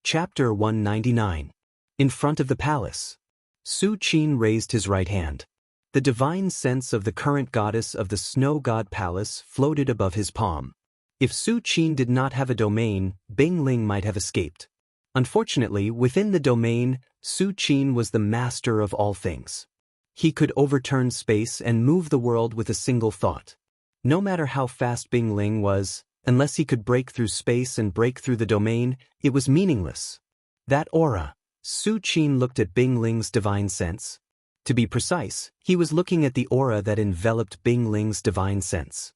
Chapter 199. In front of the palace. Su Qin raised his right hand. The divine sense of the current goddess of the snow god palace floated above his palm. If Su Qin did not have a domain, Bing Ling might have escaped. Unfortunately, within the domain, Su Qin was the master of all things. He could overturn space and move the world with a single thought. No matter how fast Bing Ling was, unless he could break through space and break through the domain, it was meaningless. That aura. Su Qin looked at Bing Ling's divine sense. To be precise, he was looking at the aura that enveloped Bing Ling's divine sense.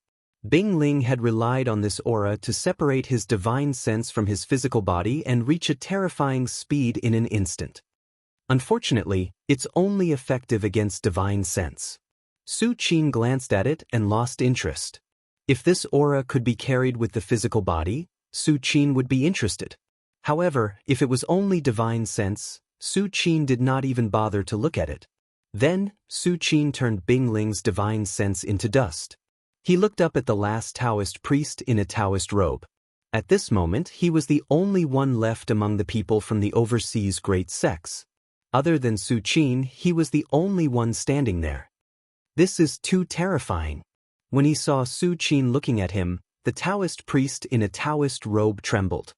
Bing Ling had relied on this aura to separate his divine sense from his physical body and reach a terrifying speed in an instant. Unfortunately, it's only effective against divine sense. Su Qin glanced at it and lost interest. If this aura could be carried with the physical body, Su Qin would be interested. However, if it was only divine sense, Su Qin did not even bother to look at it. Then, Su Qin turned Bing Ling's divine sense into dust. He looked up at the last Daoist priest in a Daoist robe. At this moment, he was the only one left among the people from the overseas great sects. Other than Su Qin, he was the only one standing there. This is too terrifying. When he saw Su Qin looking at him, the Daoist priest in a Daoist robe trembled.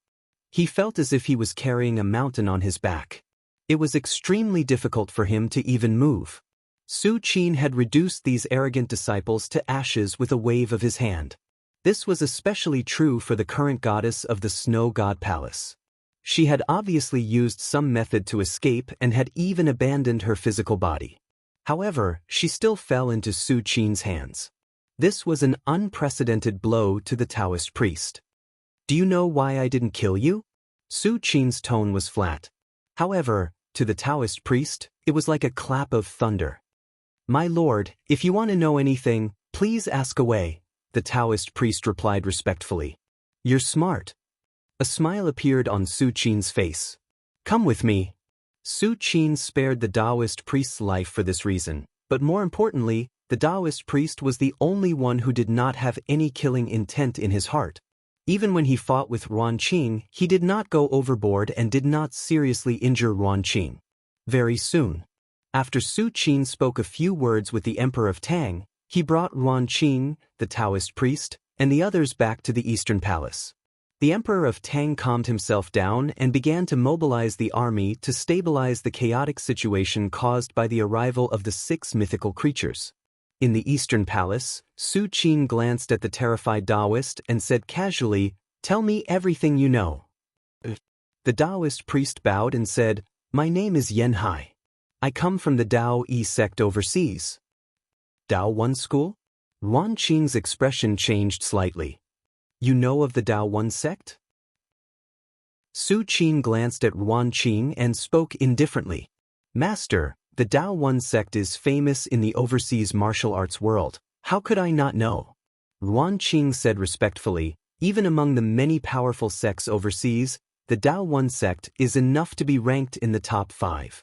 He felt as if he was carrying a mountain on his back. It was extremely difficult for him to even move. Su Qin had reduced these arrogant disciples to ashes with a wave of his hand. This was especially true for the current goddess of the snow god palace. She had obviously used some method to escape and had even abandoned her physical body. However, she still fell into Su Qin's hands. This was an unprecedented blow to the Daoist priest. "Do you know why I didn't kill you?" Su Qin's tone was flat. However, to the Daoist priest, it was like a clap of thunder. "My lord, if you want to know anything, please ask away," the Daoist priest replied respectfully. "You're smart." A smile appeared on Su Qin's face. "Come with me." Su Qin spared the Daoist priest's life for this reason, but more importantly, the Daoist priest was the only one who did not have any killing intent in his heart. Even when he fought with Ruanqing, he did not go overboard and did not seriously injure Ruanqing. Very soon, after Su Qin spoke a few words with the Emperor of Tang, he brought Ruanqing, the Daoist priest, and the others back to the Eastern Palace. The Emperor of Tang calmed himself down and began to mobilize the army to stabilize the chaotic situation caused by the arrival of the 6 mythical creatures. In the Eastern Palace, Su Qin glanced at the terrified Daoist and said casually, "Tell me everything you know." The Daoist priest bowed and said, "My name is Xianxia. I come from the Daoist sect overseas." "Dao One School?" Ruanqing's expression changed slightly. "You know of the Dao One sect?" Su Qin glanced at Ruanqing and spoke indifferently. "Master, the Dao One sect is famous in the overseas martial arts world. How could I not know?" Ruanqing said respectfully, "Even among the many powerful sects overseas, the Dao One sect is enough to be ranked in the top 5.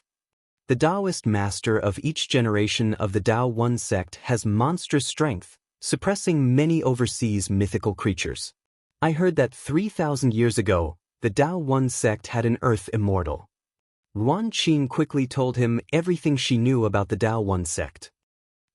The Daoist master of each generation of the Dao One sect has monstrous strength, suppressing many overseas mythical creatures. I heard that 3,000 years ago, the Dao One sect had an earth immortal." Ruanqing quickly told him everything she knew about the Dao One sect.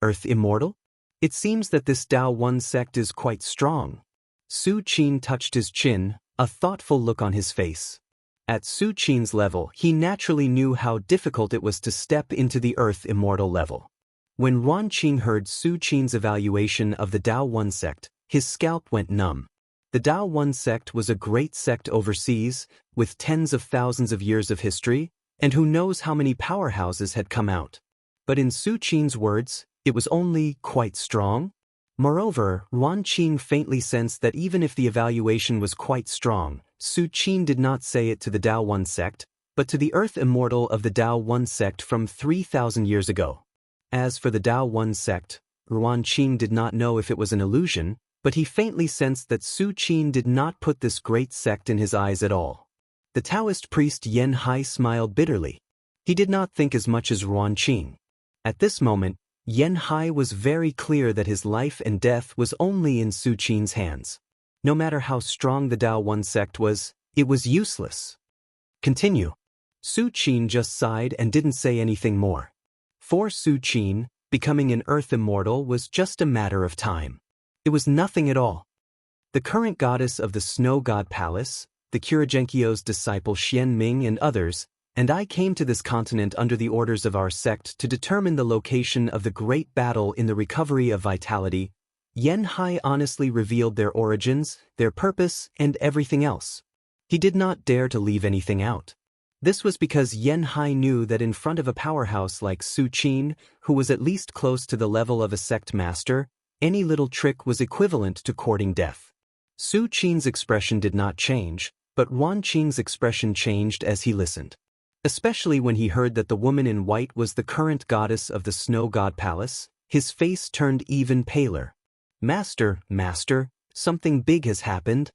"Earth immortal? It seems that this Dao One sect is quite strong." Su Qin touched his chin, a thoughtful look on his face. At Su Qin's level, he naturally knew how difficult it was to step into the Earth immortal level. When Ruanqing heard Su Qin's evaluation of the Dao One sect, his scalp went numb. The Dao One sect was a great sect overseas, with tens of thousands of years of history, and who knows how many powerhouses had come out. But in Su Qin's words, it was only quite strong. Moreover, Ruanqing faintly sensed that even if the evaluation was quite strong, Su Qin did not say it to the Dao One sect, but to the Earth immortal of the Dao One sect from 3,000 years ago. As for the Dao One sect, Ruanqing did not know if it was an illusion, but he faintly sensed that Su Qin did not put this great sect in his eyes at all. The Daoist priest Xianxia smiled bitterly. He did not think as much as Ruanqing. At this moment, Xianxia was very clear that his life and death was only in Su Qin's hands. No matter how strong the Dao One sect was, it was useless. Continue. Su Qin just sighed and didn't say anything more. For Su Qin, becoming an earth immortal was just a matter of time. It was nothing at all. The current goddess of the Snow God Palace, the Kuragenkyo's disciple Xian Ming and others, and I came to this continent under the orders of our sect to determine the location of the great battle in the recovery of vitality. Yen Hai honestly revealed their origins, their purpose, and everything else. He did not dare to leave anything out. This was because Yen Hai knew that in front of a powerhouse like Su Qin, who was at least close to the level of a sect master, any little trick was equivalent to courting death. Su Qin's expression did not change, but Wan Qing's expression changed as he listened. Especially when he heard that the woman in white was the current goddess of the Snow God Palace, his face turned even paler. Master, something big has happened.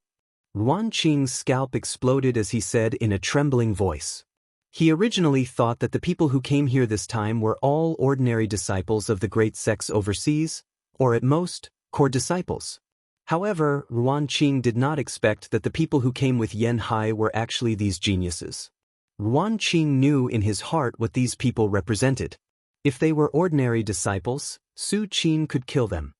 Wan Qing's scalp exploded as he said in a trembling voice. He originally thought that the people who came here this time were all ordinary disciples of the great sects overseas, or at most, core disciples. However, Wan Qing did not expect that the people who came with Yen Hai were actually these geniuses. Wan Qing knew in his heart what these people represented. If they were ordinary disciples, Su Qin could kill them.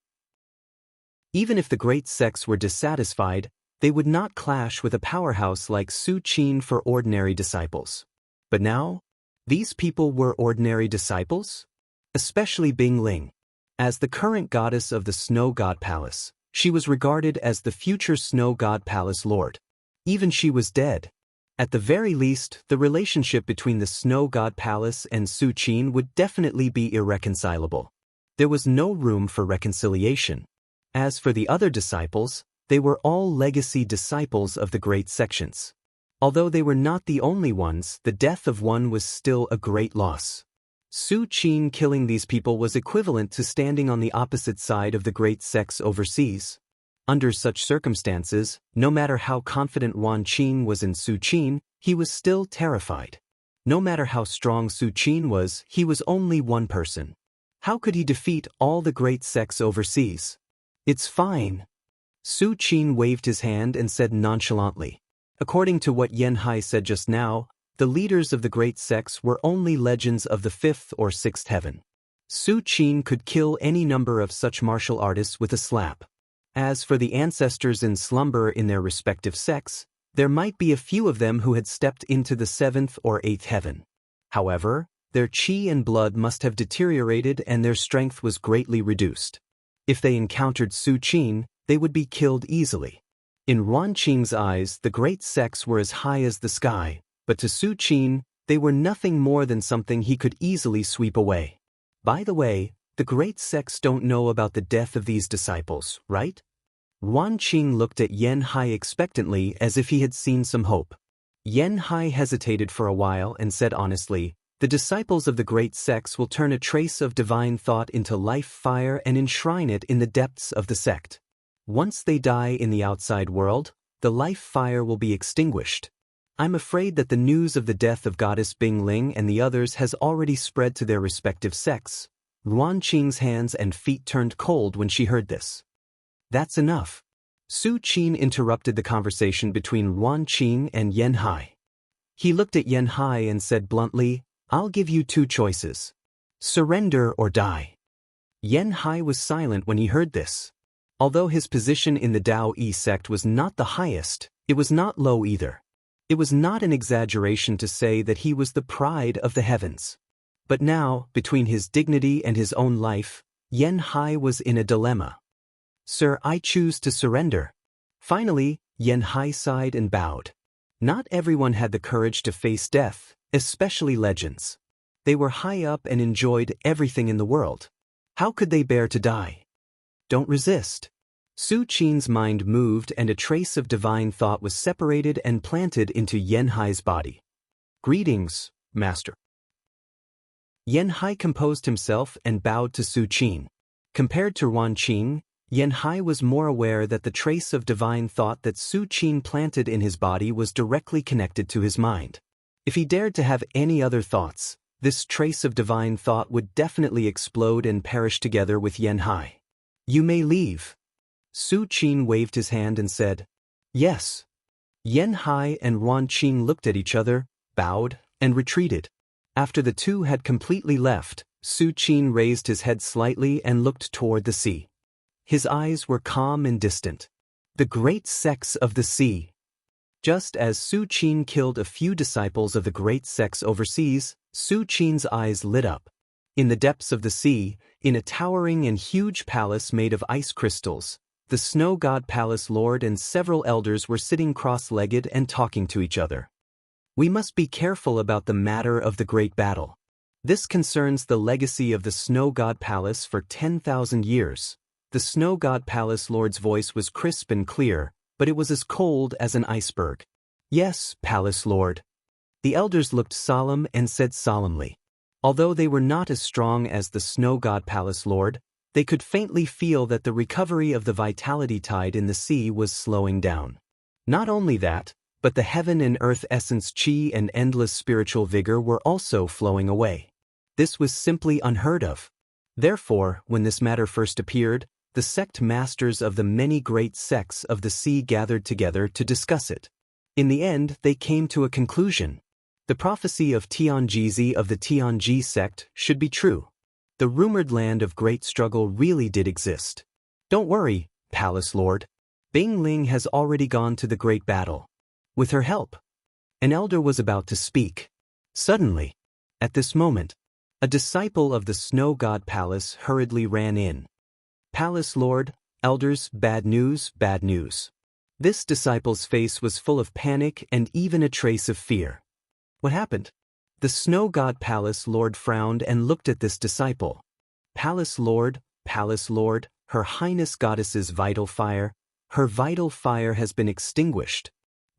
Even if the great sects were dissatisfied, they would not clash with a powerhouse like Su Qin for ordinary disciples. But now, these people were ordinary disciples? Especially Bing Ling. As the current goddess of the Snow God Palace, she was regarded as the future Snow God Palace Lord. Even she was dead. At the very least, the relationship between the Snow God Palace and Su Qin would definitely be irreconcilable. There was no room for reconciliation. As for the other disciples, they were all legacy disciples of the great sections. Although they were not the only ones, the death of one was still a great loss. Su Qin killing these people was equivalent to standing on the opposite side of the great sects overseas. Under such circumstances, no matter how confident Wan Qing was in Su Qin, he was still terrified. No matter how strong Su Qin was, he was only one person. How could he defeat all the great sects overseas? It's fine. Su Qin waved his hand and said nonchalantly. According to what Yen Hai said just now, the leaders of the great sects were only legends of the fifth or sixth heaven. Su Qin could kill any number of such martial artists with a slap. As for the ancestors in slumber in their respective sects, there might be a few of them who had stepped into the seventh or eighth heaven. However, their qi and blood must have deteriorated and their strength was greatly reduced. If they encountered Su Qin, they would be killed easily. In Wan Qing's eyes, the great sects were as high as the sky, but to Su Qin, they were nothing more than something he could easily sweep away. By the way, the great sects don't know about the death of these disciples, right? Wan Qing looked at Yen Hai expectantly as if he had seen some hope. Yen Hai hesitated for a while and said honestly, the disciples of the great sects will turn a trace of divine thought into life fire and enshrine it in the depths of the sect. Once they die in the outside world, the life fire will be extinguished. I'm afraid that the news of the death of Goddess Bing Ling and the others has already spread to their respective sects. Wan Qing's hands and feet turned cold when she heard this. That's enough. Su Qin interrupted the conversation between Wan Qing and Yen Hai. He looked at Yen Hai and said bluntly, I'll give you two choices. Surrender or die. Yen Hai was silent when he heard this. Although his position in the Daoist sect was not the highest, it was not low either. It was not an exaggeration to say that he was the pride of the heavens. But now, between his dignity and his own life, Yen Hai was in a dilemma. Sir, I choose to surrender. Finally, Yen Hai sighed and bowed. Not everyone had the courage to face death, especially legends. They were high up and enjoyed everything in the world. How could they bear to die? Don't resist. Su Qin's mind moved and a trace of divine thought was separated and planted into Yen Hai's body. Greetings, Master. Yen Hai composed himself and bowed to Su Qin. Compared to Wan Qing, Yen Hai was more aware that the trace of divine thought that Su Qin planted in his body was directly connected to his mind. If he dared to have any other thoughts, this trace of divine thought would definitely explode and perish together with Yen Hai. You may leave. Su Qin waved his hand and said, Yes. Yen Hai and Wan Qing looked at each other, bowed, and retreated. After the two had completely left, Su Qin raised his head slightly and looked toward the sea. His eyes were calm and distant. The great sects of the sea. Just as Su Qin killed a few disciples of the great sects overseas, Su Qin's eyes lit up. In the depths of the sea, in a towering and huge palace made of ice crystals, the Snow God Palace Lord and several elders were sitting cross-legged and talking to each other. We must be careful about the matter of the great battle. This concerns the legacy of the Snow God Palace for 10,000 years. The Snow God Palace Lord's voice was crisp and clear, but it was as cold as an iceberg. Yes, Palace Lord. The elders looked solemn and said solemnly. Although they were not as strong as the Snow God Palace Lord, they could faintly feel that the recovery of the vitality tide in the sea was slowing down. Not only that, but the heaven and earth essence chi and endless spiritual vigor were also flowing away. This was simply unheard of. Therefore, when this matter first appeared, the sect masters of the many great sects of the sea gathered together to discuss it. In the end, they came to a conclusion. The prophecy of Tianjizi of the Tianji sect should be true. The rumored land of great struggle really did exist. Don't worry, Palace Lord. Bing Ling has already gone to the great battle. With her help. An elder was about to speak. Suddenly, at this moment, a disciple of the Snow God Palace hurriedly ran in. Palace Lord, elders, bad news, bad news. This disciple's face was full of panic and even a trace of fear. What happened? The Snow God Palace Lord frowned and looked at this disciple. Palace Lord, Her Highness Goddess's vital fire, her vital fire has been extinguished.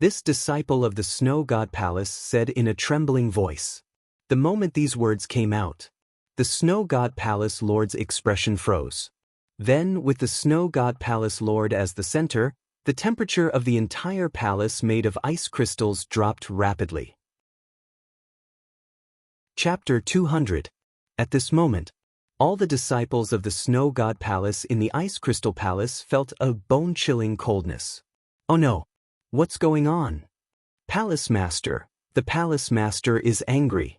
This disciple of the Snow God Palace said in a trembling voice. The moment these words came out, the Snow God Palace Lord's expression froze. Then, with the Snow God Palace Lord as the center, the temperature of the entire palace made of ice crystals dropped rapidly. Chapter 200. At this moment, all the disciples of the Snow God Palace in the Ice Crystal Palace felt a bone-chilling coldness. Oh no! What's going on? Palace Master, the Palace Master is angry.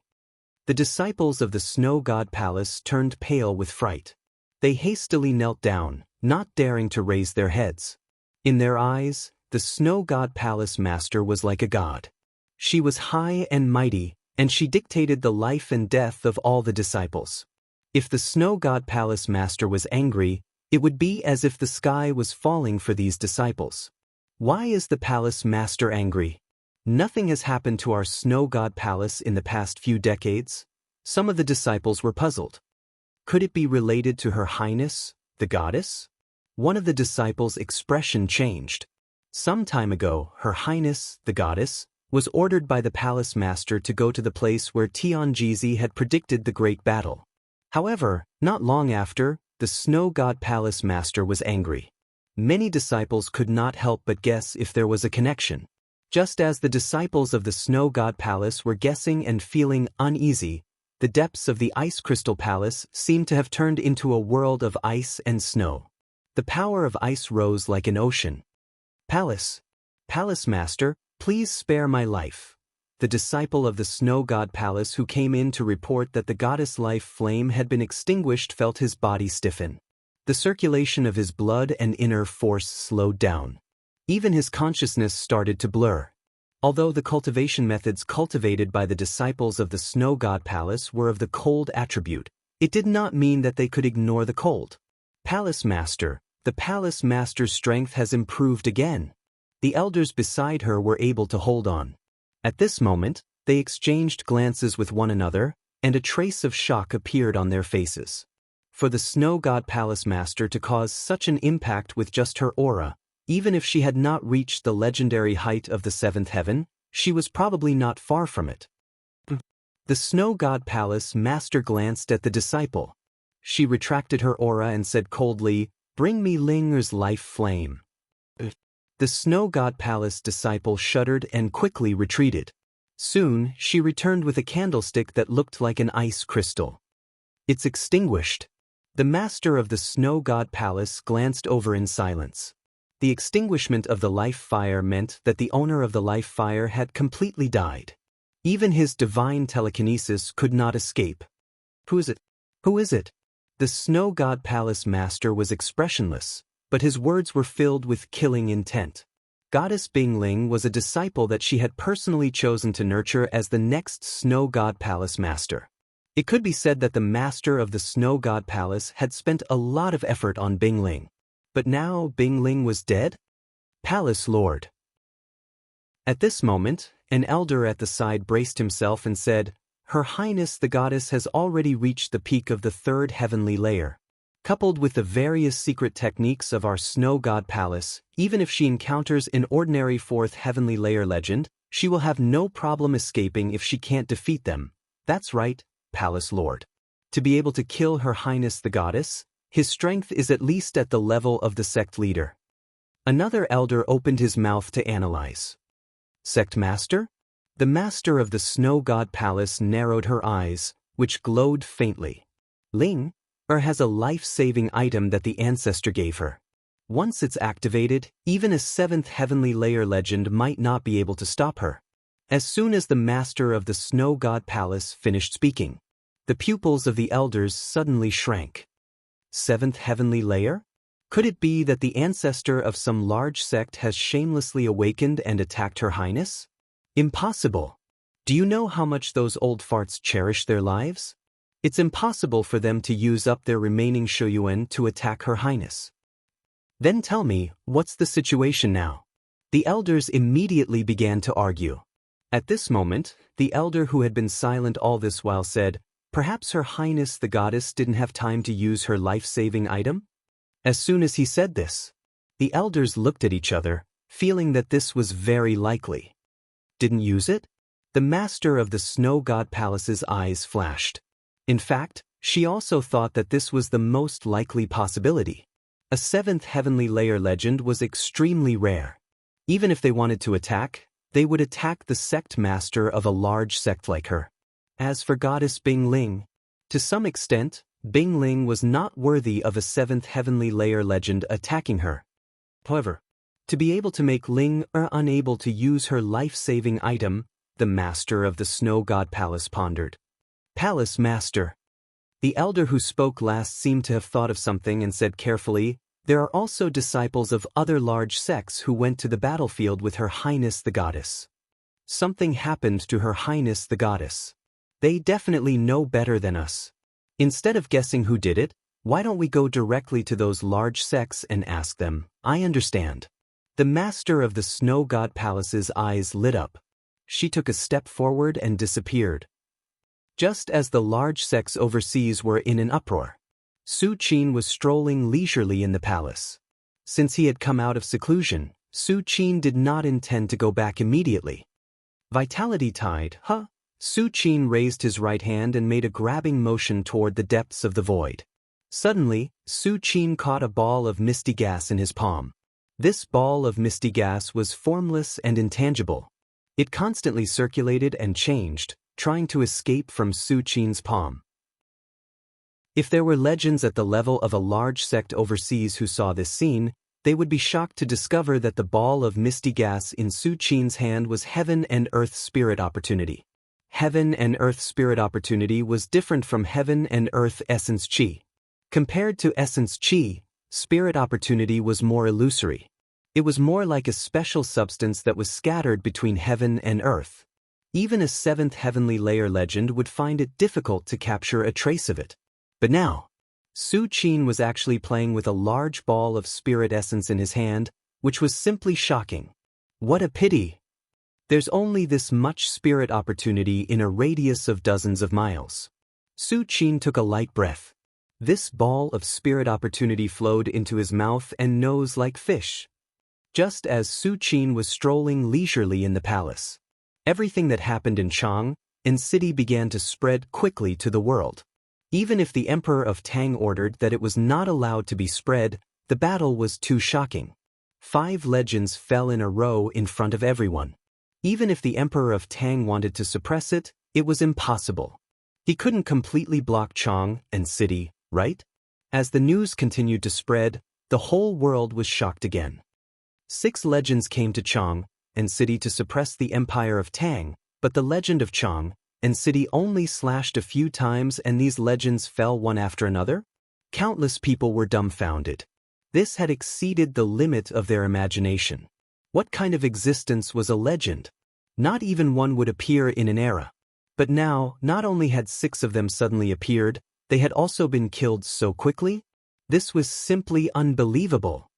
The disciples of the Snow God Palace turned pale with fright. They hastily knelt down, not daring to raise their heads. In their eyes, the Snow God Palace Master was like a god. She was high and mighty, and she dictated the life and death of all the disciples. If the Snow God Palace Master was angry, it would be as if the sky was falling for these disciples. Why is the Palace Master angry? Nothing has happened to our Snow God Palace in the past few decades. Some of the disciples were puzzled. Could it be related to Her Highness, the goddess? One of the disciples' expression changed. Some time ago, Her Highness, the goddess, was ordered by the Palace Master to go to the place where Tianjizi had predicted the great battle. However, not long after, the Snow God Palace Master was angry. Many disciples could not help but guess if there was a connection. Just as the disciples of the Snow God Palace were guessing and feeling uneasy, the depths of the Ice Crystal Palace seemed to have turned into a world of ice and snow. The power of ice rose like an ocean. Palace Master, please spare my life. The disciple of the Snow God Palace who came in to report that the goddess life flame had been extinguished felt his body stiffen. The circulation of his blood and inner force slowed down. Even his consciousness started to blur. Although the cultivation methods cultivated by the disciples of the Snow God Palace were of the cold attribute, it did not mean that they could ignore the cold. Palace Master, the Palace Master's strength has improved again. The elders beside her were able to hold on. At this moment, they exchanged glances with one another, and a trace of shock appeared on their faces. For the Snow God Palace Master to cause such an impact with just her aura, even if she had not reached the legendary height of the seventh heaven, she was probably not far from it. The Snow God Palace Master glanced at the disciple. She retracted her aura and said coldly, "Bring me Linger's life flame." The Snow God Palace disciple shuddered and quickly retreated. Soon, she returned with a candlestick that looked like an ice crystal. It's extinguished. The master of the Snow God Palace glanced over in silence. The extinguishment of the life fire meant that the owner of the life fire had completely died. Even his divine telekinesis could not escape. Who is it? Who is it? The Snow God Palace Master was expressionless, but his words were filled with killing intent. Goddess Bingling was a disciple that she had personally chosen to nurture as the next Snow God Palace Master. It could be said that the Master of the Snow God Palace had spent a lot of effort on Bingling. But now Bingling was dead? Palace Lord. At this moment, an elder at the side braced himself and said, "Her Highness the Goddess has already reached the peak of the third heavenly layer. Coupled with the various secret techniques of our Snow God Palace, even if she encounters an ordinary fourth heavenly layer legend, she will have no problem escaping if she can't defeat them. That's right, Palace Lord. To be able to kill Her Highness the Goddess, his strength is at least at the level of the sect leader." Another elder opened his mouth to analyze. Sect Master? The Master of the Snow God Palace narrowed her eyes, which glowed faintly. Ling? Or has a life-saving item that the ancestor gave her. Once it's activated, even a seventh heavenly layer legend might not be able to stop her. As soon as the Master of the Snow God Palace finished speaking, the pupils of the elders suddenly shrank. Seventh heavenly layer? Could it be that the ancestor of some large sect has shamelessly awakened and attacked Her Highness? Impossible. Do you know how much those old farts cherish their lives? It's impossible for them to use up their remaining Shuyuan to attack Her Highness. Then tell me, what's the situation now? The elders immediately began to argue. At this moment, the elder who had been silent all this while said, "Perhaps Her Highness the Goddess didn't have time to use her life-saving item?" As soon as he said this, the elders looked at each other, feeling that this was very likely. Didn't use it? The Master of the Snow God Palace's eyes flashed. In fact, she also thought that this was the most likely possibility. A seventh heavenly layer legend was extremely rare. Even if they wanted to attack, they would attack the sect master of a large sect like her. As for Goddess Bingling, to some extent, Bingling was not worthy of a seventh heavenly layer legend attacking her. However, to be able to make Ling unable to use her life-saving item, the Master of the Snow God Palace pondered. Palace Master. The elder who spoke last seemed to have thought of something and said carefully, "There are also disciples of other large sects who went to the battlefield with Her Highness the Goddess. Something happened to Her Highness the Goddess. They definitely know better than us. Instead of guessing who did it, why don't we go directly to those large sects and ask them?" "I understand." The Master of the Snow God Palace's eyes lit up. She took a step forward and disappeared. Just as the large sects overseas were in an uproar, Su Qin was strolling leisurely in the palace. Since he had come out of seclusion, Su Qin did not intend to go back immediately. Vitality tide, huh? Su Qin raised his right hand and made a grabbing motion toward the depths of the void. Suddenly, Su Qin caught a ball of misty gas in his palm. This ball of misty gas was formless and intangible. It constantly circulated and changed, trying to escape from Su Qin's palm. If there were legends at the level of a large sect overseas who saw this scene, they would be shocked to discover that the ball of misty gas in Su Qin's hand was Heaven and Earth Spirit Opportunity. Heaven and Earth Spirit Opportunity was different from Heaven and Earth Essence Qi. Compared to Essence Qi, Spirit Opportunity was more illusory. It was more like a special substance that was scattered between heaven and earth. Even a seventh heavenly layer legend would find it difficult to capture a trace of it. But now, Su Qin was actually playing with a large ball of spirit essence in his hand, which was simply shocking. What a pity! There's only this much spirit opportunity in a radius of dozens of miles. Su Qin took a light breath. This ball of spirit opportunity flowed into his mouth and nose like fish. Just as Su Qin was strolling leisurely in the palace, everything that happened in Chang and city began to spread quickly to the world. Even if the Emperor of Tang ordered that it was not allowed to be spread, the battle was too shocking. 5 legends fell in a row in front of everyone. Even if the Emperor of Tang wanted to suppress it, it was impossible. He couldn't completely block Chang and city, right? As the news continued to spread, the whole world was shocked again. 6 legends came to Chang and city to suppress the Empire of Tang, But the legend of Chang and city only slashed a few times, and these legends fell one after another? Countless people were dumbfounded. This had exceeded the limit of their imagination. What kind of existence was a legend? Not even one would appear in an era. But now, not only had 6 of them suddenly appeared, they had also been killed so quickly? This was simply unbelievable.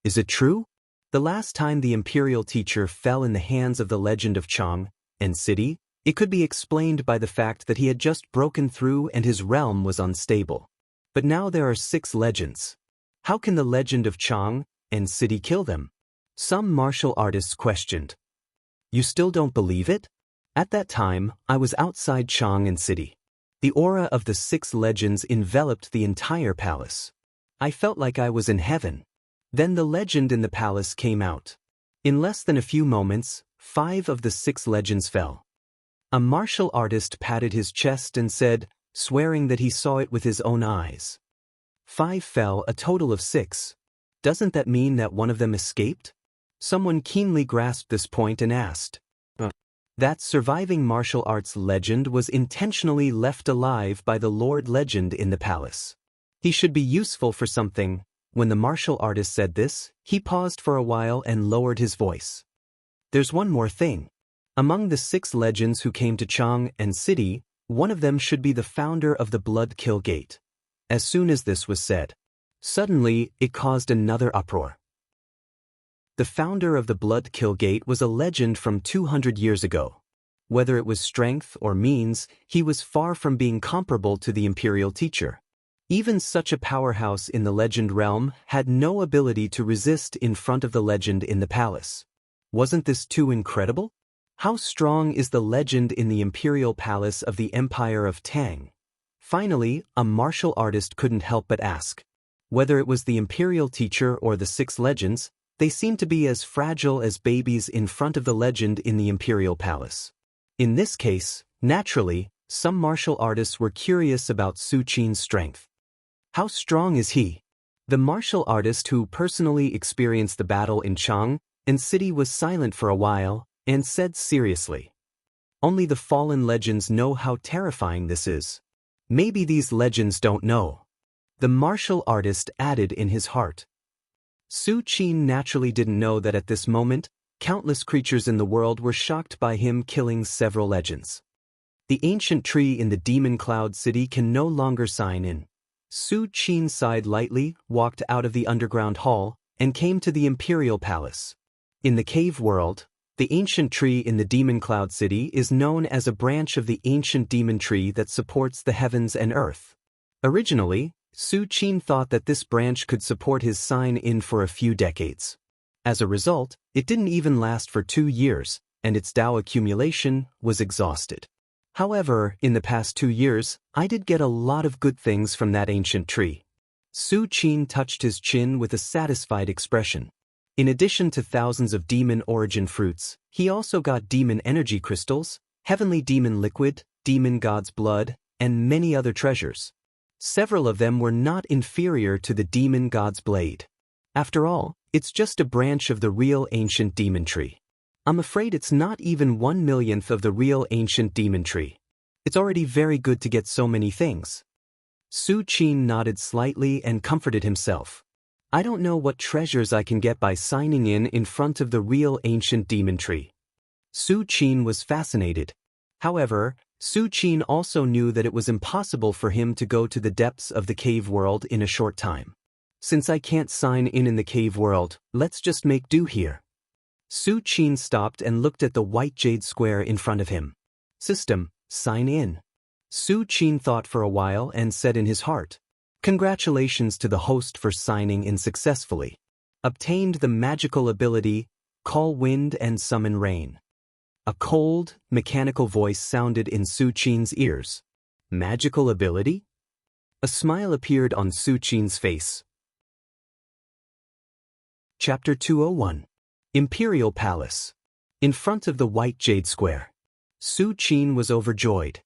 Is it true? The last time the imperial teacher fell in the hands of the legend of Chang and city, it could be explained by the fact that he had just broken through and his realm was unstable. But now there are 6 legends. How can the legend of Chang and city kill them? Some martial artists questioned. You still don't believe it? At that time, I was outside Chang and city. The aura of the 6 legends enveloped the entire palace. I felt like I was in heaven. Then the legend in the palace came out. In less than a few moments, 5 of the 6 legends fell. A martial artist patted his chest and said, swearing that he saw it with his own eyes. 5 fell, a total of 6. Doesn't that mean that one of them escaped? Someone keenly grasped this point and asked. That surviving martial arts legend was intentionally left alive by the Lord Legend in the palace. He should be useful for something. When the martial artist said this, he paused for a while and lowered his voice. There's one more thing. Among the 6 legends who came to Chang and city, one of them should be the founder of the Blood Kill Gate. As soon as this was said, suddenly it caused another uproar. The founder of the Blood Kill Gate was a legend from 200 years ago. Whether it was strength or means, he was far from being comparable to the imperial teacher. Even such a powerhouse in the legend realm had no ability to resist in front of the legend in the palace. Wasn't this too incredible? How strong is the legend in the imperial palace of the Empire of Tang? Finally, a martial artist couldn't help but ask. Whether it was the imperial teacher or the 6 legends, they seemed to be as fragile as babies in front of the legend in the imperial palace. In this case, naturally, some martial artists were curious about Su Qin's strength. How strong is he? The martial artist who personally experienced the battle in Chang and city was silent for a while and said seriously. Only the fallen legends know how terrifying this is. Maybe these legends don't know. The martial artist added in his heart. Su Qin naturally didn't know that at this moment, countless creatures in the world were shocked by him killing several legends. The ancient tree in the Demon Cloud City can no longer sign in. Su Qin sighed lightly, walked out of the underground hall, and came to the Imperial Palace. In the cave world, the ancient tree in the Demon Cloud City is known as a branch of the ancient demon tree that supports the heavens and earth. Originally, Su Qin thought that this branch could support his sign-in for a few decades. As a result, it didn't even last for 2 years, and its Dao accumulation was exhausted. However, in the past 2 years, I did get a lot of good things from that ancient tree. Su Qin touched his chin with a satisfied expression. In addition to thousands of demon origin fruits, he also got demon energy crystals, heavenly demon liquid, demon god's blood, and many other treasures. Several of them were not inferior to the demon god's blade. After all, it's just a branch of the real ancient demon tree. I'm afraid it's not even 1/1,000,000th of the real ancient demon tree. It's already very good to get so many things. Su Qin nodded slightly and comforted himself. I don't know what treasures I can get by signing in front of the real ancient demon tree. Su Qin was fascinated. However, Su Qin also knew that it was impossible for him to go to the depths of the cave world in a short time. Since I can't sign in the cave world, let's just make do here. Su Qin stopped and looked at the white jade square in front of him. System, sign in. Su Qin thought for a while and said in his heart, congratulations to the host for signing in successfully. Obtained the magical ability, call wind and summon rain. A cold, mechanical voice sounded in Su Qin's ears. Magical ability? A smile appeared on Su Qin's face. Chapter 201. Imperial Palace. In front of the white jade square. Su Qin was overjoyed.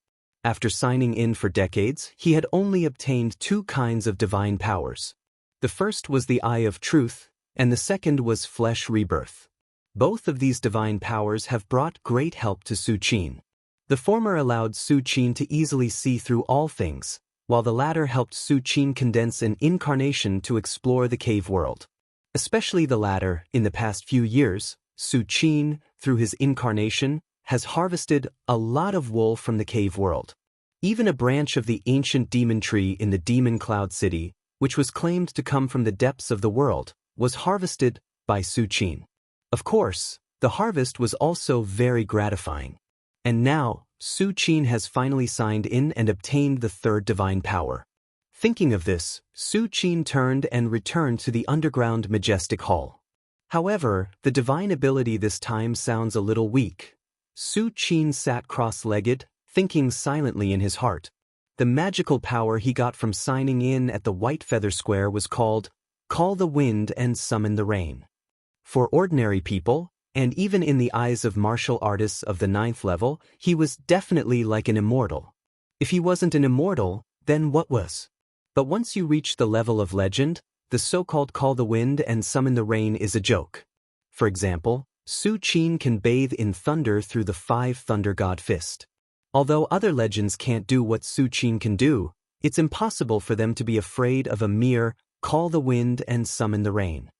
After signing in for decades, he had only obtained 2 kinds of divine powers. The first was the Eye of Truth, and the second was Flesh Rebirth. Both of these divine powers have brought great help to Su Qin. The former allowed Su Qin to easily see through all things, while the latter helped Su Qin condense an incarnation to explore the cave world. Especially the latter, in the past few years, Su Qin, through his incarnation, has harvested a lot of wool from the cave world. Even a branch of the ancient demon tree in the Demon Cloud City, which was claimed to come from the depths of the world, was harvested by Su Qin. Of course, the harvest was also very gratifying. And now, Su Qin has finally signed in and obtained the third divine power. Thinking of this, Su Qin turned and returned to the underground majestic hall. However, the divine ability this time sounds a little weak. Su Qin sat cross-legged, thinking silently in his heart. The magical power he got from signing in at the White Feather Square was called Call the Wind and Summon the Rain. For ordinary people, and even in the eyes of martial artists of the 9th level, he was definitely like an immortal. If he wasn't an immortal, then what was? But once you reach the level of legend, the so-called Call the Wind and Summon the Rain is a joke. For example, Su Qin can bathe in thunder through the 5 Thunder God Fist. Although other legends can't do what Su Qin can do, it's impossible for them to be afraid of a mere Call the Wind and Summon the Rain.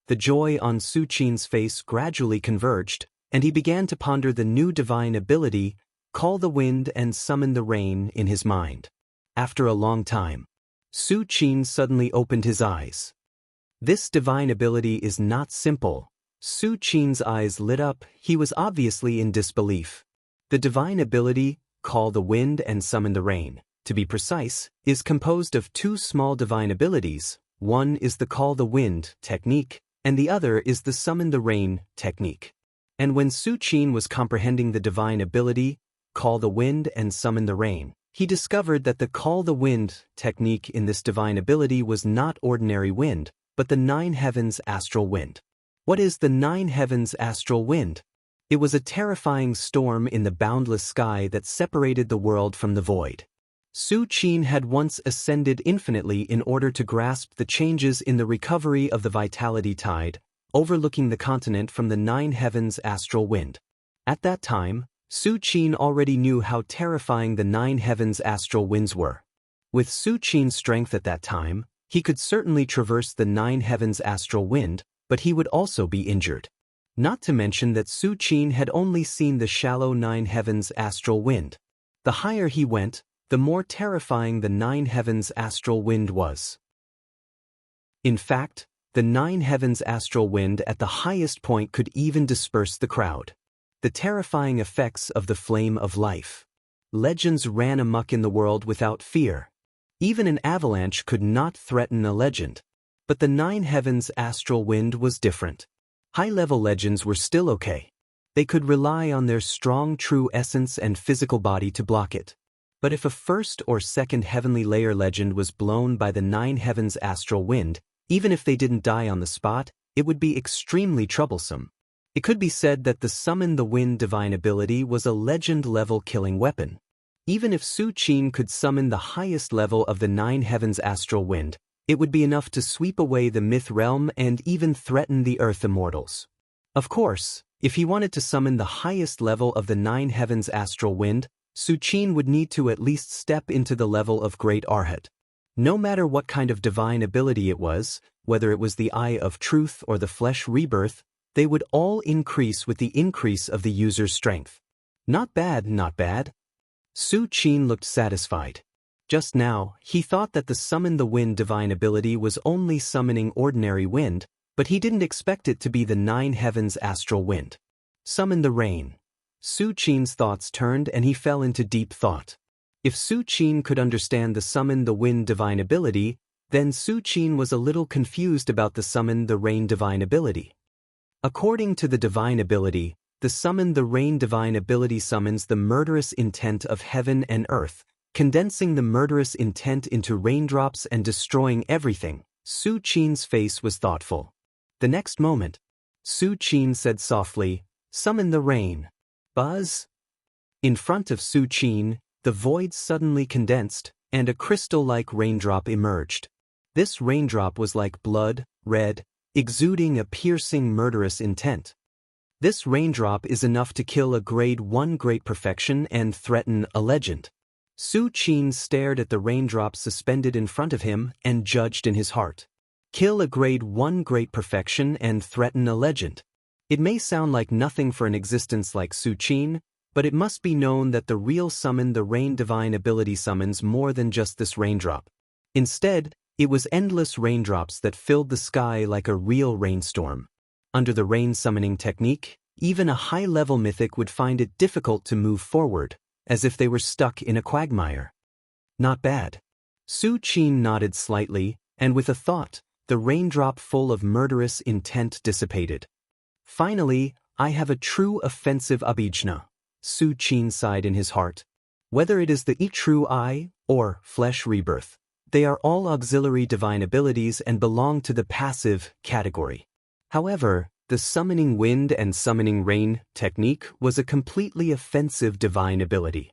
The joy on Su Qin's face gradually converged, and he began to ponder the new divine ability, Call the Wind and Summon the Rain, in his mind. After a long time, Su Qin suddenly opened his eyes. This divine ability is not simple. Su Qin's eyes lit up, he was obviously in disbelief. The divine ability, Call the Wind and Summon the Rain, to be precise, is composed of 2 small divine abilities. One is the Call the Wind technique, and the other is the Summon the Rain technique. And when Su Qin was comprehending the divine ability, Call the Wind and Summon the Rain, he discovered that the Call the Wind technique in this divine ability was not ordinary wind, but the 9 heavens astral wind. What is the 9 heavens astral wind? It was a terrifying storm in the boundless sky that separated the world from the void. Su Qin had once ascended infinitely in order to grasp the changes in the recovery of the vitality tide, overlooking the continent from the 9 heavens astral wind. At that time, Su Qin already knew how terrifying the 9 heavens astral winds were. With Su Qin's strength at that time, he could certainly traverse the 9 heavens astral wind, but he would also be injured. Not to mention that Su Qin had only seen the shallow 9 heavens astral wind. The higher he went, the more terrifying the 9 heavens astral wind was. In fact, the 9 heavens astral wind at the highest point could even disperse the crowd. The terrifying effects of the flame of life. Legends ran amok in the world without fear. Even an avalanche could not threaten a legend. But the 9 heavens astral wind was different. High-level legends were still okay. They could rely on their strong true essence and physical body to block it. But if a 1st or 2nd heavenly layer legend was blown by the 9 heavens astral wind, even if they didn't die on the spot, it would be extremely troublesome. It could be said that the Summon the Wind divine ability was a legend-level killing weapon. Even if Su Qin could summon the highest level of the 9 heavens astral wind, it would be enough to sweep away the myth realm and even threaten the earth immortals. Of course, if he wanted to summon the highest level of the 9 heavens astral wind, Su Qin would need to at least step into the level of Great Arhat. No matter what kind of divine ability it was, whether it was the Eye of Truth or the Flesh Rebirth, they would all increase with the increase of the user's strength. Not bad, not bad. Su Qin looked satisfied. Just now, he thought that the Summon the Wind divine ability was only summoning ordinary wind, but he didn't expect it to be the 9 heavens astral wind. Summon the Rain. Su Qin's thoughts turned and he fell into deep thought. If Su Qin could understand the Summon the Wind divine ability, then Su Qin was a little confused about the Summon the Rain divine ability. According to the divine ability, the Summon the Rain divine ability summons the murderous intent of heaven and earth, condensing the murderous intent into raindrops and destroying everything. Su Qin's face was thoughtful. The next moment, Su Qin said softly, "Summon the rain." Buzz. In front of Su Qin, the void suddenly condensed, and a crystal-like raindrop emerged. This raindrop was like blood, red, exuding a piercing murderous intent. This raindrop is enough to kill a grade 1 great perfection and threaten a legend. Su Qin stared at the raindrops suspended in front of him and judged in his heart. Kill a grade 1 great perfection and threaten a legend. It may sound like nothing for an existence like Su Qin, but it must be known that the real summon the rain divine ability summons more than just this raindrop. Instead, it was endless raindrops that filled the sky like a real rainstorm. Under the rain summoning technique, even a high-level mythic would find it difficult to move forward, as if they were stuck in a quagmire. Not bad. Su Qin nodded slightly, and with a thought, the raindrop full of murderous intent dissipated. Finally, I have a true offensive abhijna, Su Qin sighed in his heart. Whether it is the true I, or flesh rebirth, they are all auxiliary divine abilities and belong to the passive category. However, the summoning wind and summoning rain technique was a completely offensive divine ability.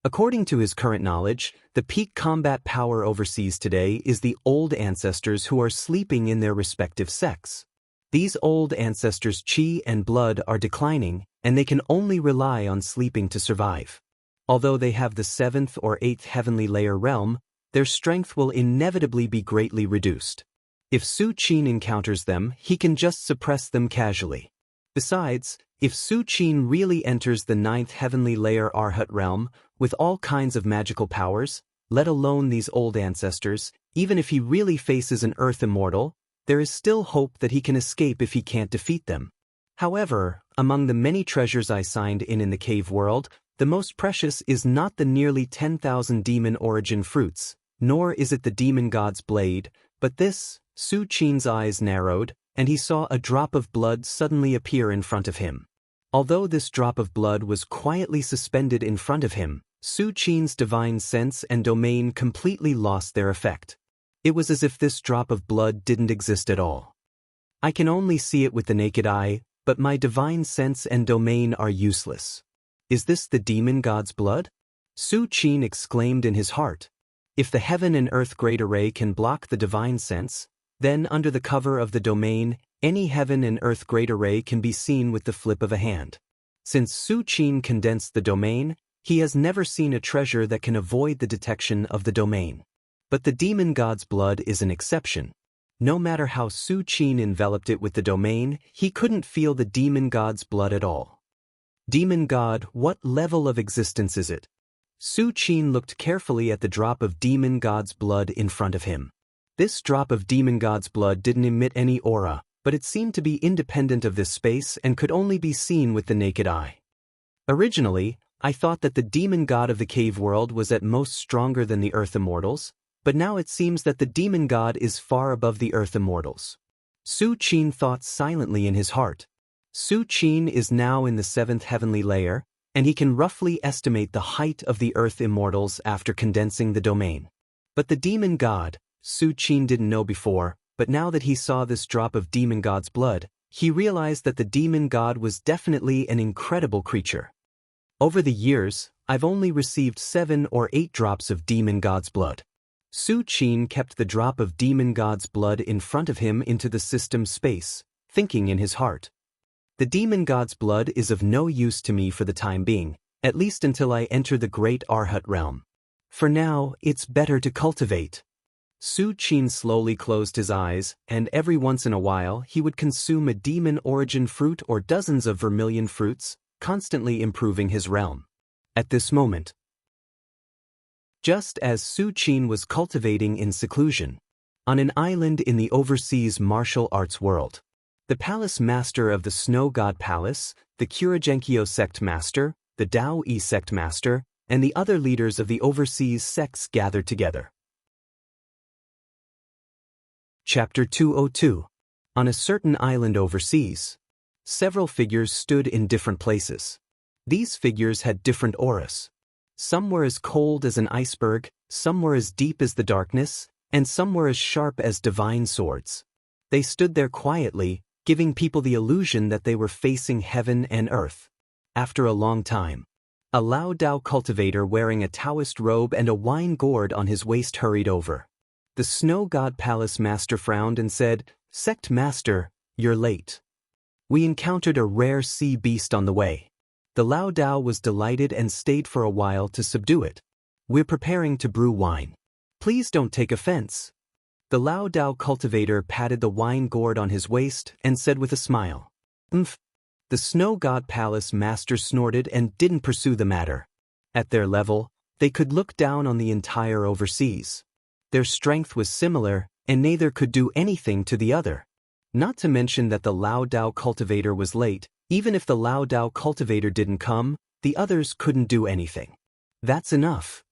According to his current knowledge, the peak combat power overseas today is the old ancestors who are sleeping in their respective sects. These old ancestors' chi and blood are declining, and they can only rely on sleeping to survive. Although they have the 7th or 8th heavenly layer realm, their strength will inevitably be greatly reduced. If Su Qin encounters them, he can just suppress them casually. Besides, if Su Qin really enters the 9th heavenly layer Arhat realm, with all kinds of magical powers, let alone these old ancestors, even if he really faces an earth immortal, there is still hope that he can escape if he can't defeat them. However, among the many treasures I signed in the cave world, the most precious is not the nearly 10,000 demon origin fruits, nor is it the demon god's blade, but this. Su Qin's eyes narrowed, and he saw a drop of blood suddenly appear in front of him. Although this drop of blood was quietly suspended in front of him, Su Qin's divine sense and domain completely lost their effect. It was as if this drop of blood didn't exist at all. I can only see it with the naked eye, but my divine sense and domain are useless. Is this the demon god's blood? Su Qin exclaimed in his heart. If the heaven and earth great array can block the divine sense, then under the cover of the domain, any heaven and earth great array can be seen with the flip of a hand. Since Su Qin condensed the domain, he has never seen a treasure that can avoid the detection of the domain. But the demon god's blood is an exception. No matter how Su Qin enveloped it with the domain, he couldn't feel the demon god's blood at all. Demon god, what level of existence is it? Su Qin looked carefully at the drop of demon god's blood in front of him. This drop of demon god's blood didn't emit any aura, but it seemed to be independent of this space and could only be seen with the naked eye. Originally, I thought that the demon god of the cave world was at most stronger than the earth immortals, but now it seems that the demon god is far above the earth immortals. Su Qin thought silently in his heart. Su Qin is now in the 7th heavenly layer, and he can roughly estimate the height of the earth immortals after condensing the domain. But the demon god, Su Qin didn't know before, but now that he saw this drop of demon god's blood, he realized that the demon god was definitely an incredible creature. Over the years, I've only received 7 or 8 drops of demon god's blood. Su Qin kept the drop of demon god's blood in front of him into the system space, thinking in his heart. The demon god's blood is of no use to me for the time being, at least until I enter the great Arhat realm. For now, it's better to cultivate. Su Qin slowly closed his eyes, and every once in a while he would consume a demon origin fruit or dozens of vermilion fruits, constantly improving his realm. At this moment, just as Su Qin was cultivating in seclusion, on an island in the overseas martial arts world, the palace master of the Snow God Palace, the Xianxia sect master, the Daoist sect master, and the other leaders of the overseas sects gathered together. Chapter 202. On a certain island overseas, several figures stood in different places. These figures had different auras. Some were as cold as an iceberg, some were as deep as the darkness, and some were as sharp as divine swords. They stood there quietly, giving people the illusion that they were facing heaven and earth. After a long time, a Lao Dao cultivator wearing a Taoist robe and a wine gourd on his waist hurried over. The Snow God Palace master frowned and said, "Sect master, you're late. We encountered a rare sea beast on the way. The Lao Dao was delighted and stayed for a while to subdue it. We're preparing to brew wine. Please don't take offense. The Lao Dao cultivator patted the wine gourd on his waist and said with a smile. Umph. The Snow God Palace master snorted and didn't pursue the matter. At their level, they could look down on the entire overseas. Their strength was similar, and neither could do anything to the other. Not to mention that the Lao Dao cultivator was late. Even if the Lao Dao cultivator didn't come, the others couldn't do anything. That's enough.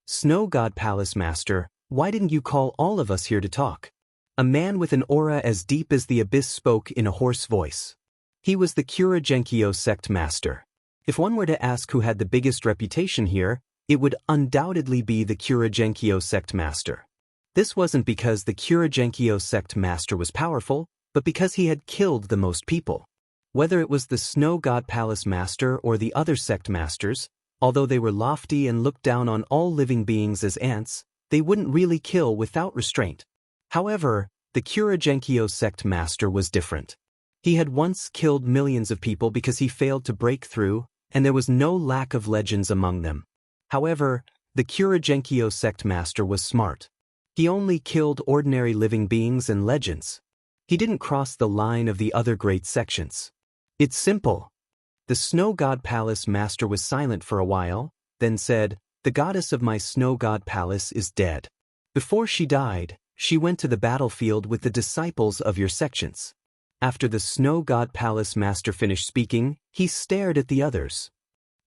Snow God Palace Master, why didn't you call all of us here to talk? A man with an aura as deep as the abyss spoke in a hoarse voice. He was the Xianxia sect master. If one were to ask who had the biggest reputation here, it would undoubtedly be the Xianxia sect master. This wasn't because the Xianxia sect master was powerful, but because he had killed the most people. Whether it was the Snow God Palace master or the other sect masters, although they were lofty and looked down on all living beings as ants, they wouldn't really kill without restraint. However, the Xianxia sect master was different. He had once killed millions of people because he failed to break through, and there was no lack of legends among them. However, the Xianxia sect master was smart. He only killed ordinary living beings and legends. He didn't cross the line of the other great sections. It's simple. The Snow God Palace master was silent for a while, then said, "The goddess of my Snow God Palace is dead. Before she died, she went to the battlefield with the disciples of your sections." After the Snow God Palace master finished speaking, he stared at the others.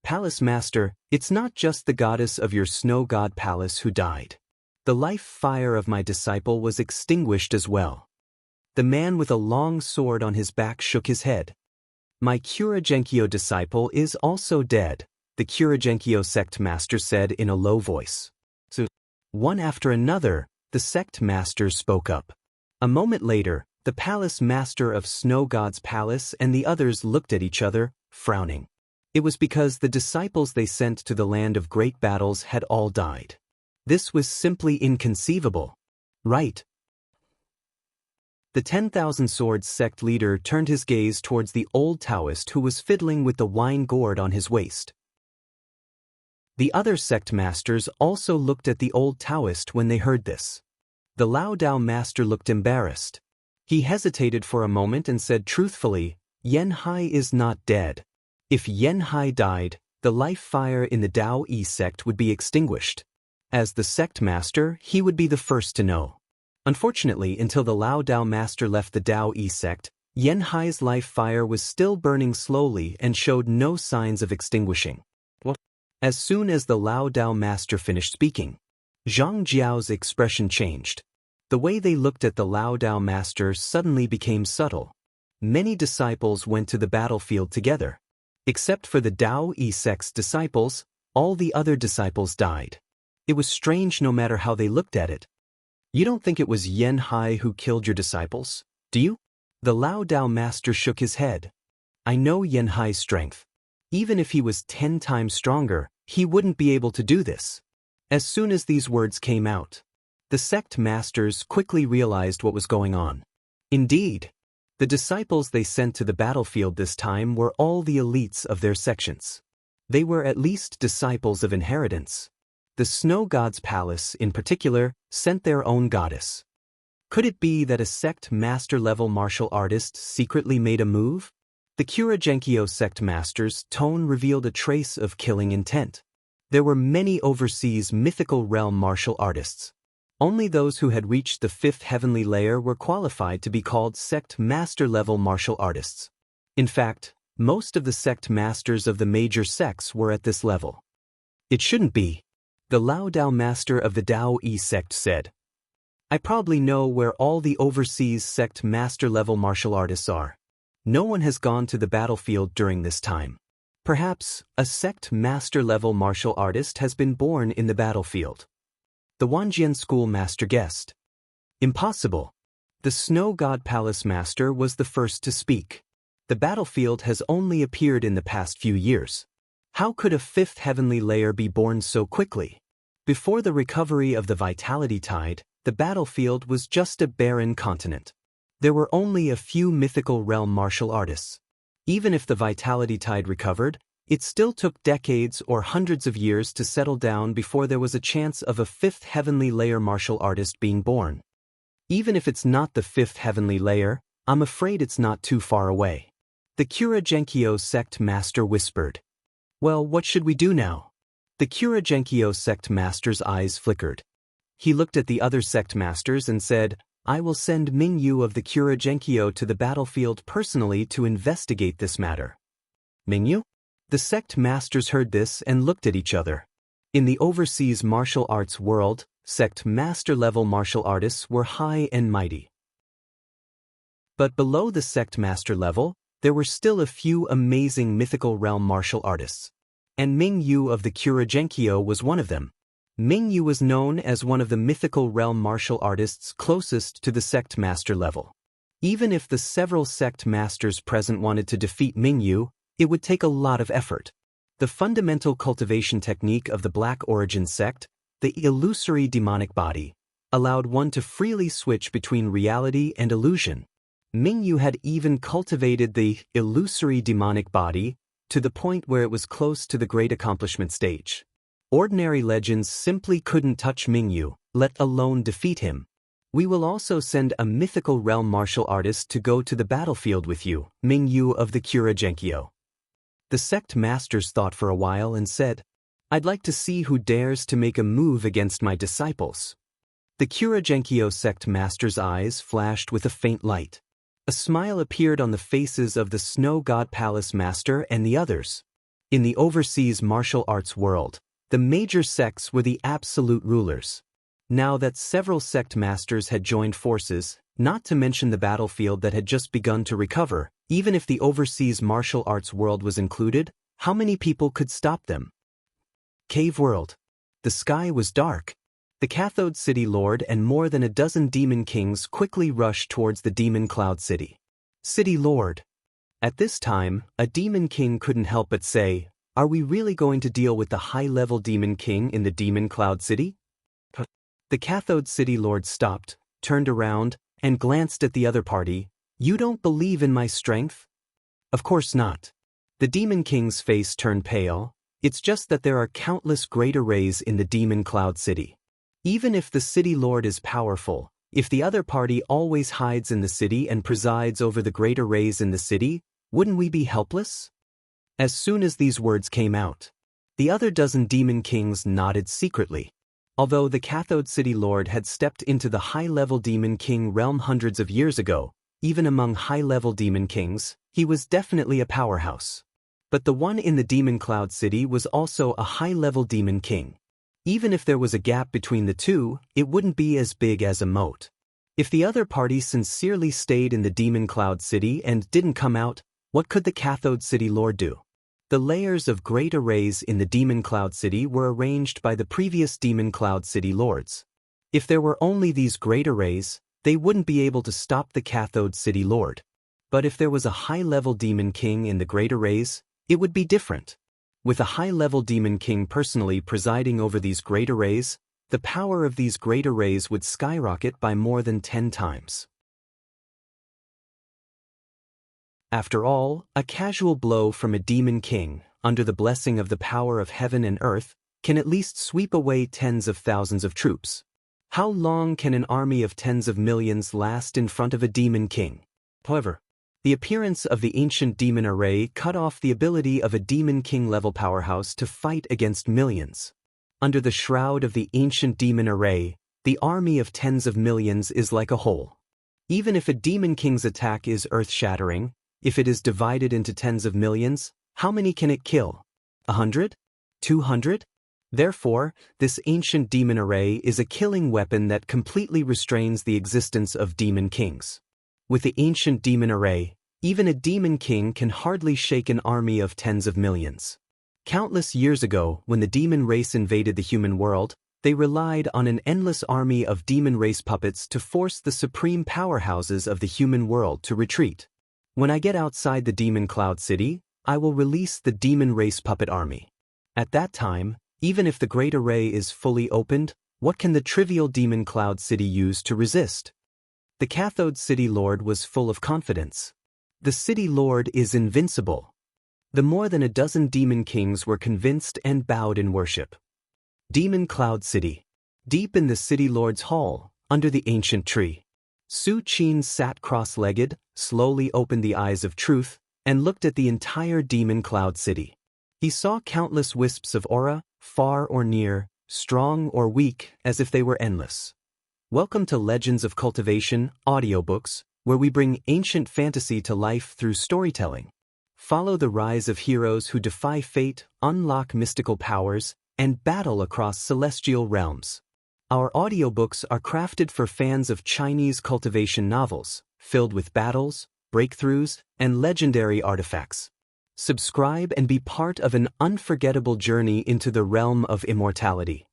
"Palace master, it's not just the goddess of your Snow God Palace who died. The life fire of my disciple was extinguished as well." The man with a long sword on his back shook his head. "My Xianxia disciple is also dead," the Xianxia sect master said in a low voice. So, one after another, the sect masters spoke up. A moment later, the palace master of Snow God's palace and the others looked at each other, frowning. It was because the disciples they sent to the land of great battles had all died. This was simply inconceivable. Right? The 10,000 Swords sect leader turned his gaze towards the old Daoist who was fiddling with the wine gourd on his waist. The other sect masters also looked at the old Daoist when they heard this. The Lao Dao master looked embarrassed. He hesitated for a moment and said truthfully, "Xianxia is not dead. If Xianxia died, the life fire in the Daoist sect would be extinguished. As the sect master, he would be the first to know." Unfortunately, until the Lao Dao master left the Daoist sect, Xianxia's life fire was still burning slowly and showed no signs of extinguishing. As soon as the Lao Dao master finished speaking, Zhang Jiao's expression changed. The way they looked at the Lao Dao master suddenly became subtle. Many disciples went to the battlefield together. Except for the Daoist sect's disciples, all the other disciples died. It was strange no matter how they looked at it. "You don't think it was Xianxia who killed your disciples, do you?" The Lao Dao master shook his head. "I know Xianxia's strength. Even if he was 10 times stronger, he wouldn't be able to do this." As soon as these words came out, the sect masters quickly realized what was going on. Indeed, the disciples they sent to the battlefield this time were all the elites of their sections. They were at least disciples of inheritance. The Snow God's palace, in particular, sent their own goddess. Could it be that a sect master-level martial artist secretly made a move? The Xianxia sect master's tone revealed a trace of killing intent. There were many overseas mythical realm martial artists. Only those who had reached the 5th heavenly layer were qualified to be called sect master-level martial artists. In fact, most of the sect masters of the major sects were at this level. "It shouldn't be," the Lao Dao master of the Daoist sect said. "I probably know where all the overseas sect master-level martial artists are. No one has gone to the battlefield during this time. Perhaps a sect master-level martial artist has been born in the battlefield." The Wanjian school master guessed. "Impossible." The Snow God Palace master was the first to speak. "The battlefield has only appeared in the past few years. How could a 5th heavenly layer be born so quickly? Before the recovery of the vitality tide, the battlefield was just a barren continent. There were only a few mythical realm martial artists. Even if the vitality tide recovered, it still took decades or hundreds of years to settle down before there was a chance of a fifth heavenly layer martial artist being born. Even if it's not the fifth heavenly layer, I'm afraid it's not too far away. The Xianxia sect master whispered. Well, what should we do now? The Xianxia sect master's eyes flickered. He looked at the other sect masters and said, I will send Mingyu of the Xianxia to the battlefield personally to investigate this matter. Mingyu? The sect masters heard this and looked at each other. In the overseas martial arts world, sect master-level martial artists were high and mighty. But below the sect master level, there were still a few amazing mythical realm martial artists. And Mingyu of the Xianxia was one of them. Mingyu was known as one of the mythical realm martial artists closest to the sect master level. Even if the several sect masters present wanted to defeat Mingyu, it would take a lot of effort. The fundamental cultivation technique of the Black Origin sect, the illusory demonic body, allowed one to freely switch between reality and illusion. Mingyu had even cultivated the illusory demonic body to the point where it was close to the great accomplishment stage. Ordinary legends simply couldn't touch Mingyu, let alone defeat him. We will also send a mythical realm martial artist to go to the battlefield with you, Mingyu of the Xianxia. The sect masters thought for a while and said, I'd like to see who dares to make a move against my disciples. The Xianxia sect master's eyes flashed with a faint light. A smile appeared on the faces of the Snow God Palace Master and the others. In the overseas martial arts world, the major sects were the absolute rulers. Now that several sect masters had joined forces, not to mention the battlefield that had just begun to recover, even if the overseas martial arts world was included, how many people could stop them? Cave world. The sky was dark. The Cathode City Lord and more than a dozen demon kings quickly rushed towards the Demon Cloud City. City Lord. At this time, a demon king couldn't help but say, are we really going to deal with the high-level demon king in the Demon Cloud City? The Cathode City Lord stopped, turned around, and glanced at the other party. You don't believe in my strength? Of course not. The demon king's face turned pale. It's just that there are countless great arrays in the Demon Cloud City. Even if the city lord is powerful, if the other party always hides in the city and presides over the great arrays in the city, wouldn't we be helpless? As soon as these words came out, the other dozen demon kings nodded secretly. Although the Cathode City Lord had stepped into the high-level demon king realm hundreds of years ago, even among high-level demon kings, he was definitely a powerhouse. But the one in the Demon Cloud City was also a high-level demon king. Even if there was a gap between the two, it wouldn't be as big as a moat. If the other party sincerely stayed in the Demon Cloud City and didn't come out, what could the Cathode City Lord do? The layers of great arrays in the Demon Cloud City were arranged by the previous Demon Cloud City Lords. If there were only these great arrays, they wouldn't be able to stop the Cathode City Lord. But if there was a high-level demon king in the great arrays, it would be different. With a high-level demon king personally presiding over these great arrays, the power of these great arrays would skyrocket by more than 10 times. After all, a casual blow from a demon king, under the blessing of the power of heaven and earth, can at least sweep away tens of thousands of troops. How long can an army of tens of millions last in front of a demon king? However, the appearance of the ancient demon array cut off the ability of a demon king-level powerhouse to fight against millions. Under the shroud of the ancient demon array, the army of tens of millions is like a whole. Even if a demon king's attack is earth-shattering, if it is divided into tens of millions, how many can it kill? 100? 200? Therefore, this ancient demon array is a killing weapon that completely restrains the existence of demon kings. With the ancient demon array, even a demon king can hardly shake an army of tens of millions. Countless years ago, when the demon race invaded the human world, they relied on an endless army of demon race puppets to force the supreme powerhouses of the human world to retreat. When I get outside the Demon Cloud City, I will release the demon race puppet army. At that time, even if the great array is fully opened, what can the trivial Demon Cloud City use to resist? The Cathode City Lord was full of confidence. The City Lord is invincible. The more than a dozen demon kings were convinced and bowed in worship. Demon Cloud City. Deep in the City Lord's hall, under the ancient tree, Su Qin sat cross-legged, slowly opened the eyes of truth, and looked at the entire Demon Cloud City. He saw countless wisps of aura, far or near, strong or weak, as if they were endless. Welcome to Legends of Cultivation, audiobooks, where we bring ancient fantasy to life through storytelling. Follow the rise of heroes who defy fate, unlock mystical powers, and battle across celestial realms. Our audiobooks are crafted for fans of Chinese cultivation novels, filled with battles, breakthroughs, and legendary artifacts. Subscribe and be part of an unforgettable journey into the realm of immortality.